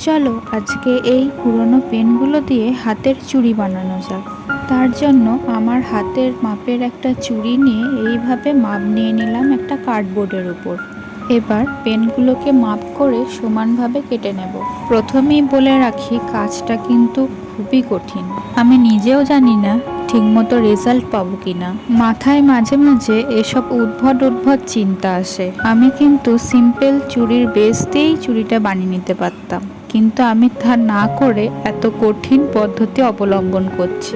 চলো আজকে এই পুরনো পেনগুলো দিয়ে হাতের চুড়ি বানানো যাক। তার জন্য আমার হাতের মাপের একটা চুড়ি নিয়ে এইভাবে মাপ নিয়ে নিলাম একটা কার্ডবোর্ডের উপর। এবার পেনগুলোকে মাপ করে সমানভাবে কেটে নেব। প্রথমেই বলে রাখি, কাজটা কিন্তু খুবই কঠিন। আমি নিজেও জানি না ঠিকমতো রেজাল্ট পাবো কিনা। মাথায় মাঝে মাঝে এসব উদ্ভট চিন্তা আসে। আমি কিন্তু সিম্পল চুড়ির বেস দিয়েই চুড়িটা বানিয়ে নিতে পারতাম, কিন্তু আমি তা না করে এত কঠিন পদ্ধতি অবলম্বন করছি।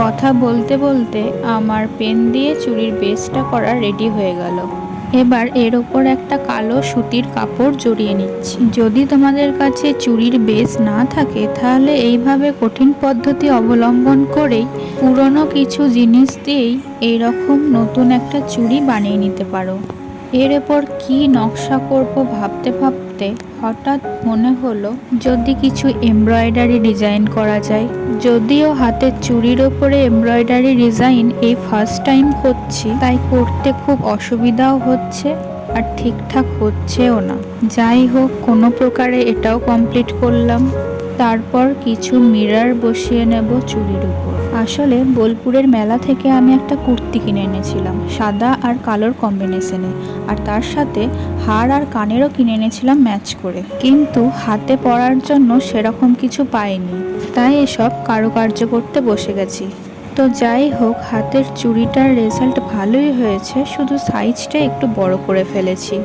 কথা বলতে বলতে আমার পেন দিয়ে চুড়ির বেসটা করা রেডি হয়ে গেল। এবার এর ওপর একটা কালো সুতির কাপড় জড়িয়ে নিচ্ছি। যদি তোমাদের কাছে চুড়ির বেস না থাকে তাহলে এইভাবে কঠিন পদ্ধতি অবলম্বন করেই পুরনো কিছু জিনিস দিয়েই এইরকম নতুন একটা চুড়ি বানিয়ে নিতে পারো। এর ওপর কি নকশা করব ভাবতে ভাবতে হঠাৎ মনে হলো যদি কিছু এমব্রয়ডারি ডিজাইন করা যায়। যদিও হাতের চুড়ির ওপরে এমব্রয়ডারি ডিজাইন এই ফার্স্ট টাইম করছি, তাই করতে খুব অসুবিধাও হচ্ছে আর ঠিকঠাক হচ্ছেও না। যাই হোক, কোনো প্রকারে এটাও কমপ্লিট করলাম। তারপর কিছু মিরর বসিয়ে নেব চুড়ির উপর। আসলে বোলপুরের মেলা থেকে আমি একটা কুর্তি কিনে এনেছিলাম সাদা আর কালোর কম্বিনেশনে, আর তার সাথে হার আর কানেরও কিনে এনেছিলাম ম্যাচ করে, কিন্তু হাতে পরার জন্য সেরকম কিছু পাইনি, তাই এসব কারুকার্য করতে বসে গেছি। তো যাই হোক, হাতের চুড়িটার রেজাল্ট ভালোই হয়েছে, শুধু সাইজটা একটু বড় করে ফেলেছি।